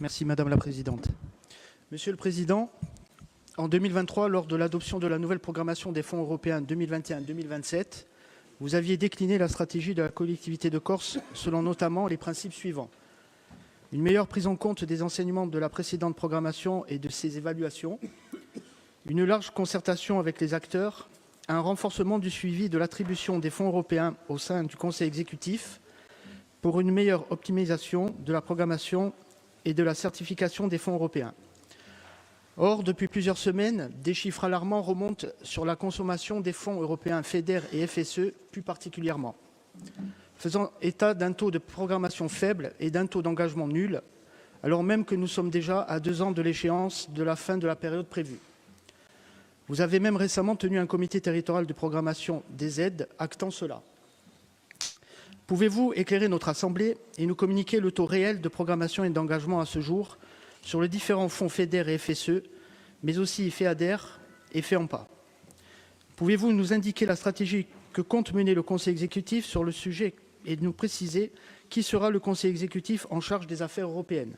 Merci Madame la Présidente. Monsieur le Président, en 2023, lors de l'adoption de la nouvelle programmation des fonds européens 2021-2027, vous aviez décliné la stratégie de la collectivité de Corse selon notamment les principes suivants. Une meilleure prise en compte des enseignements de la précédente programmation et de ses évaluations, une large concertation avec les acteurs, un renforcement du suivi de l'attribution des fonds européens au sein du Conseil exécutif pour une meilleure optimisation de la programmation et de la certification des fonds européens. Or, depuis plusieurs semaines, des chiffres alarmants remontent sur la consommation des fonds européens FEDER et FSE plus particulièrement, faisant état d'un taux de programmation faible et d'un taux d'engagement nul, alors même que nous sommes déjà à 2 ans de l'échéance de la fin de la période prévue. Vous avez même récemment tenu un comité territorial de programmation des aides actant cela. Pouvez-vous éclairer notre Assemblée et nous communiquer le taux réel de programmation et d'engagement à ce jour sur les différents fonds FEDER et FSE, mais aussi FEADER et FEAMPA? Pouvez-vous nous indiquer la stratégie que compte mener le Conseil exécutif sur le sujet et nous préciser qui sera le Conseil exécutif en charge des affaires européennes?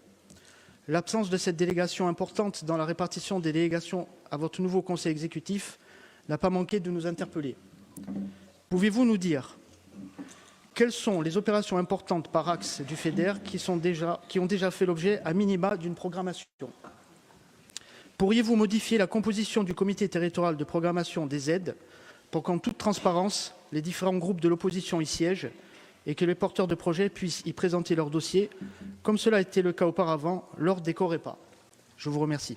L'absence de cette délégation importante dans la répartition des délégations à votre nouveau Conseil exécutif n'a pas manqué de nous interpeller. Pouvez-vous nous dire quelles sont les opérations importantes par axe du FEDER qui ont déjà fait l'objet à minima d'une programmation? Pourriez-vous modifier la composition du comité territorial de programmation des aides pour qu'en toute transparence, les différents groupes de l'opposition y siègent et que les porteurs de projets puissent y présenter leurs dossiers, comme cela a été le cas auparavant lors des Corepa? Je vous remercie.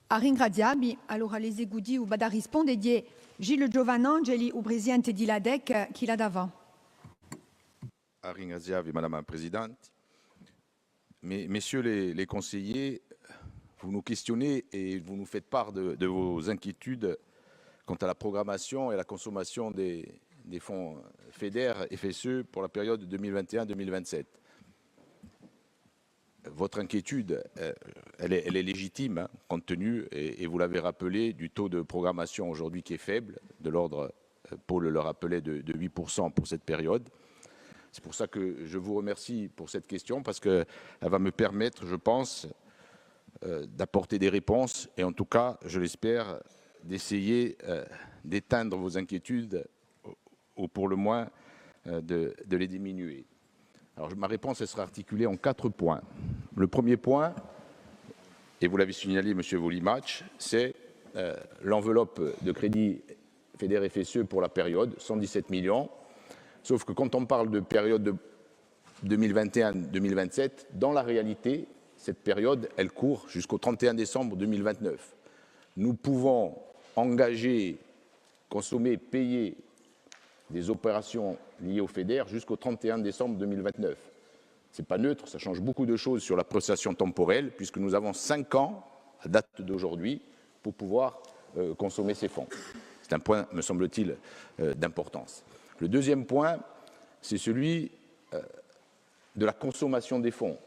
A ringraziarmi, allora l'esecutivo vada a rispondere di Gilles Giovanangeli, o presidente di LADEC, chi la dava. A ringraziarvi, Madame la Présidente. Messieurs les conseillers, vous nous questionnez et vous nous faites part de vos inquiétudes quant à la programmation et à la consommation des fonds FEDER et FSE pour la période 2021-2027. Votre inquiétude, elle est légitime, hein, compte tenu, et vous l'avez rappelé, du taux de programmation aujourd'hui qui est faible, de l'ordre, Paul le rappelait, de 8% pour cette période. C'est pour ça que je vous remercie pour cette question, parce qu'elle va me permettre, je pense, d'apporter des réponses, et en tout cas, je l'espère, d'essayer d'éteindre vos inquiétudes, ou pour le moins, de les diminuer. Alors, ma réponse elle sera articulée en 4 points. Le premier point, et vous l'avez signalé, Monsieur Volimatch, c'est l'enveloppe de crédit FEDER FSE pour la période, 117 millions. Sauf que quand on parle de période 2021-2027, dans la réalité, cette période, elle court jusqu'au 31 décembre 2029. Nous pouvons engager, consommer, payer des opérations liées au FEDER jusqu'au 31 décembre 2029. Ce n'est pas neutre, ça change beaucoup de choses sur la prestation temporelle, puisque nous avons 5 ans, à date d'aujourd'hui, pour pouvoir consommer ces fonds. C'est un point, me semble-t-il, d'importance. Le deuxième point, c'est celui de la consommation des fonds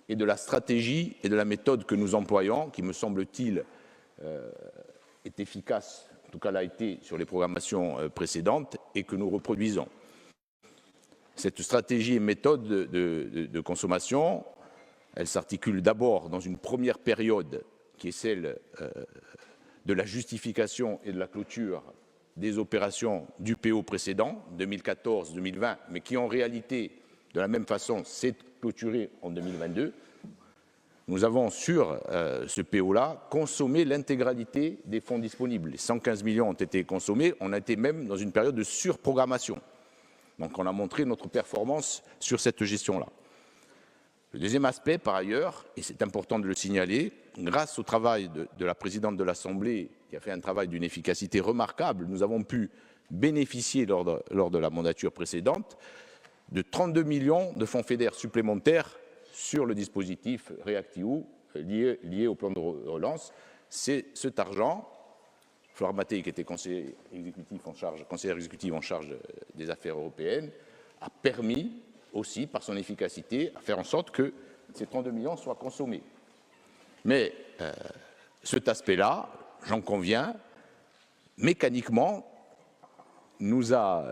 et de la stratégie et de la méthode que nous employons, qui, me semble-t-il, est efficace, en tout cas l'a été sur les programmations précédentes, et que nous reproduisons. Cette stratégie et méthode de consommation, elle s'articule d'abord dans une première période qui est celle de la justification et de la clôture des opérations du PO précédent, 2014-2020, mais qui en réalité, de la même façon, s'est clôturée en 2022. Nous avons sur ce PO-là consommé l'intégralité des fonds disponibles. Les 115 millions ont été consommés, on a été même dans une période de surprogrammation. Donc on a montré notre performance sur cette gestion-là. Le deuxième aspect, par ailleurs, et c'est important de le signaler, grâce au travail de la présidente de l'Assemblée, qui a fait un travail d'une efficacité remarquable, nous avons pu bénéficier lors de la mandature précédente de 32 millions de fonds FEDER supplémentaires sur le dispositif REACT-EU lié au plan de relance. C'est cet argent, Flore Mattei, qui était conseillère exécutive en charge des affaires européennes, a permis aussi, par son efficacité, à faire en sorte que ces 32 millions soient consommés. Mais cet aspect-là, j'en conviens, mécaniquement, nous a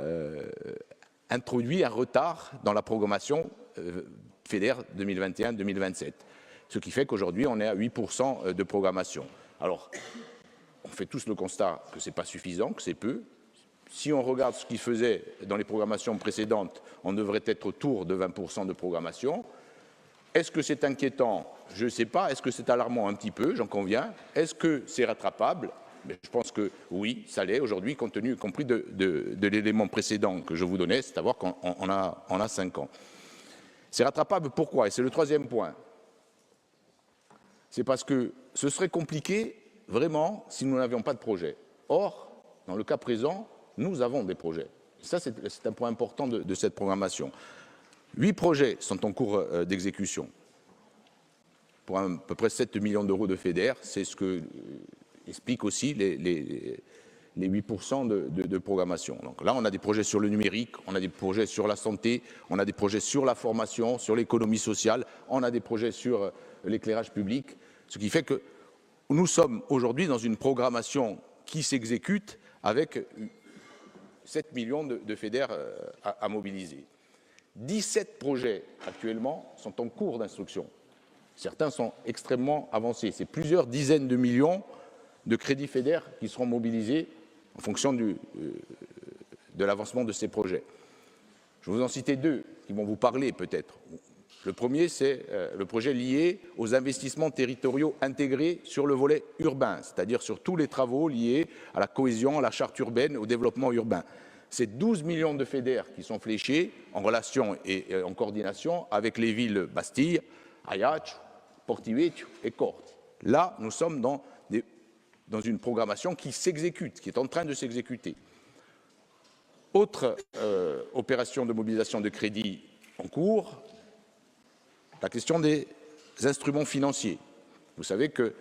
introduit un retard dans la programmation FEDER 2021-2027. Ce qui fait qu'aujourd'hui, on est à 8% de programmation. Alors, on fait tous le constat que ce n'est pas suffisant, que c'est peu. Si on regarde ce qu'il faisait dans les programmations précédentes, on devrait être autour de 20% de programmation. Est-ce que c'est inquiétant? Je ne sais pas. Est-ce que c'est alarmant? Un petit peu, j'en conviens. Est-ce que c'est rattrapable? Mais je pense que oui, ça l'est aujourd'hui, compte tenu y compris de l'élément précédent que je vous donnais, c'est à dire qu'on a 5 ans. C'est rattrapable pourquoi? Et c'est le troisième point. C'est parce que ce serait compliqué, vraiment, si nous n'avions pas de projet. Or, dans le cas présent, nous avons des projets. Ça, c'est un point important de cette programmation. 8 projets sont en cours d'exécution pour à peu près 7 millions d'euros de FEDER. C'est ce que explique aussi les 8% de programmation. Donc là, on a des projets sur le numérique, on a des projets sur la santé, on a des projets sur la formation, sur l'économie sociale, on a des projets sur l'éclairage public, ce qui fait que nous sommes aujourd'hui dans une programmation qui s'exécute avec 7 millions de FEDER à mobiliser. 17 projets actuellement sont en cours d'instruction. Certains sont extrêmement avancés. C'est plusieurs dizaines de millions de crédits FEDER qui seront mobilisés en fonction de l'avancement de ces projets. Je vais vous en citer 2 qui vont vous parler peut-être. Le premier, c'est le projet lié aux investissements territoriaux intégrés sur le volet urbain, c'est-à-dire sur tous les travaux liés à la cohésion, à la charte urbaine, au développement urbain. C'est 12 millions de FEDER qui sont fléchés en relation et en coordination avec les villes Bastille, Ajaccio, Portivecchio et Corte. Là, nous sommes dans une programmation qui s'exécute, qui est en train de s'exécuter. Autre opération de mobilisation de crédit en cours, la question des instruments financiers. Vous savez que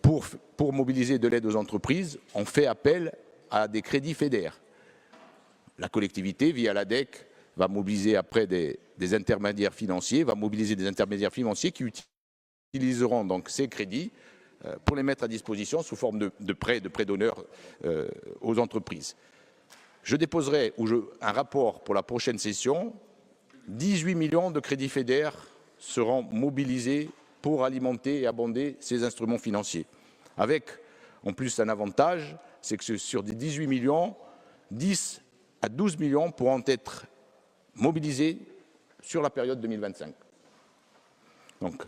pour mobiliser de l'aide aux entreprises, on fait appel à des crédits FEDER. La collectivité, via l'ADEC, va mobiliser après des intermédiaires financiers, qui utiliseront donc ces crédits pour les mettre à disposition sous forme de prêts d'honneur aux entreprises. Je déposerai un rapport pour la prochaine session. 18 millions de crédits FEDER seront mobilisés pour alimenter et abonder ces instruments financiers. Avec, en plus, un avantage, c'est que sur des 18 millions, 10 à 12 millions pourront être mobilisés sur la période 2025. Donc,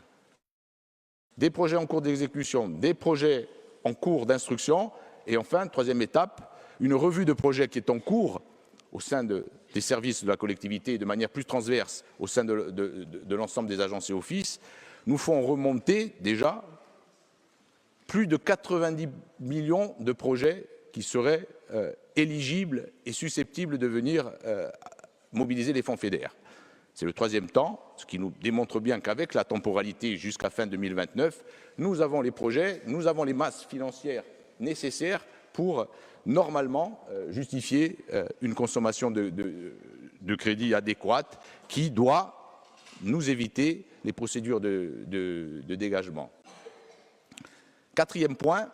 des projets en cours d'exécution, des projets en cours d'instruction, et enfin, troisième étape, une revue de projet qui est en cours au sein des services de la collectivité de manière plus transverse au sein de l'ensemble des agences et offices, nous font remonter déjà plus de 90 millions de projets qui seraient éligibles et susceptibles de venir mobiliser les fonds FEDER. C'est le troisième temps, ce qui nous démontre bien qu'avec la temporalité jusqu'à fin 2029, nous avons les projets, nous avons les masses financières nécessaires pour normalement justifier une consommation de crédit adéquate qui doit nous éviter les procédures de dégagement. Quatrième point,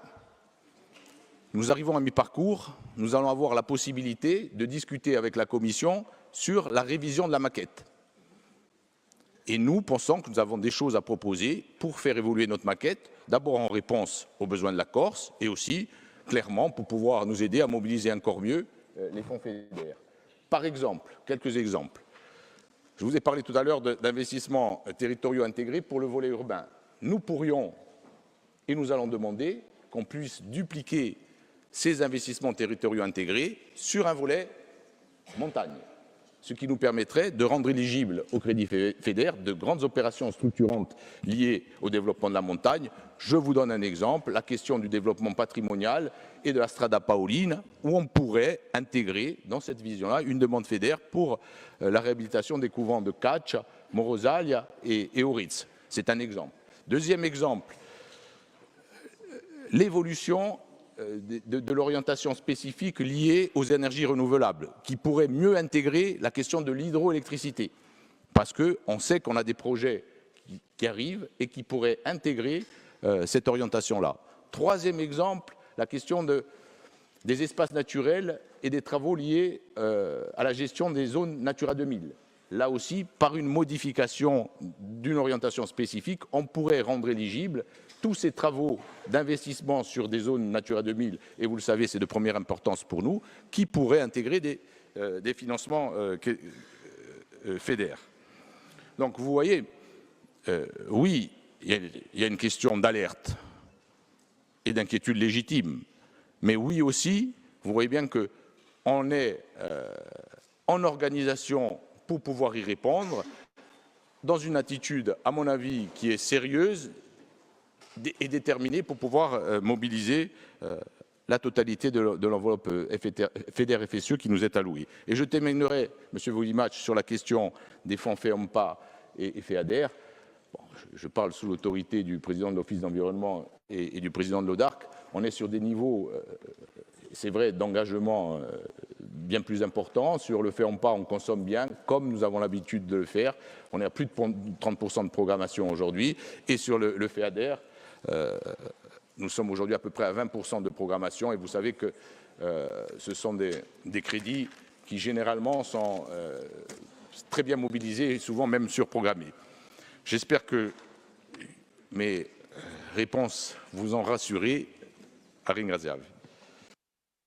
nous arrivons à mi-parcours, nous allons avoir la possibilité de discuter avec la Commission sur la révision de la maquette. Et nous pensons que nous avons des choses à proposer pour faire évoluer notre maquette, d'abord en réponse aux besoins de la Corse et aussi, clairement, pour pouvoir nous aider à mobiliser encore mieux les fonds FEDER. Par exemple, quelques exemples. Je vous ai parlé tout à l'heure d'investissements territoriaux intégrés pour le volet urbain. Nous pourrions, et nous allons demander, qu'on puisse dupliquer ces investissements territoriaux intégrés sur un volet montagne, ce qui nous permettrait de rendre éligibles au crédit FEDER de grandes opérations structurantes liées au développement de la montagne. Je vous donne un exemple, la question du développement patrimonial et de la Strada Paolina, où on pourrait intégrer dans cette vision-là une demande FEDER pour la réhabilitation des couvents de Caccia, Morosalia et Auritz. C'est un exemple. Deuxième exemple, l'évolution de l'orientation spécifique liée aux énergies renouvelables, qui pourrait mieux intégrer la question de l'hydroélectricité. Parce qu'on sait qu'on a des projets qui arrivent et qui pourraient intégrer cette orientation-là. Troisième exemple, la question des espaces naturels et des travaux liés à la gestion des zones Natura 2000. là aussi, par une modification d'une orientation spécifique, on pourrait rendre éligibles tous ces travaux d'investissement sur des zones Natura 2000, et vous le savez, c'est de première importance pour nous, qui pourraient intégrer des financements FEDER. Donc vous voyez, oui, il y a une question d'alerte et d'inquiétude légitime, mais oui aussi, vous voyez bien qu'on est en organisation pour pouvoir y répondre, dans une attitude, à mon avis, qui est sérieuse et déterminée pour pouvoir mobiliser la totalité de l'enveloppe FEDER-FSE qui nous est allouée. Et je terminerai, M. Voulimatch, sur la question des fonds FEOMPA et FEADER. Bon, je parle sous l'autorité du président de l'Office d'environnement et du président de l'ODARC. On est sur des niveaux, c'est vrai, d'engagement bien plus importants. Sur le FEOMPA, on consomme bien, comme nous avons l'habitude de le faire. On est à plus de 30% de programmation aujourd'hui. Et sur le FEADER, nous sommes aujourd'hui à peu près à 20% de programmation. Et vous savez que ce sont des crédits qui, généralement, sont très bien mobilisés et souvent même surprogrammés. J'espère que mes réponses vous ont rassuré. Arin Graziav.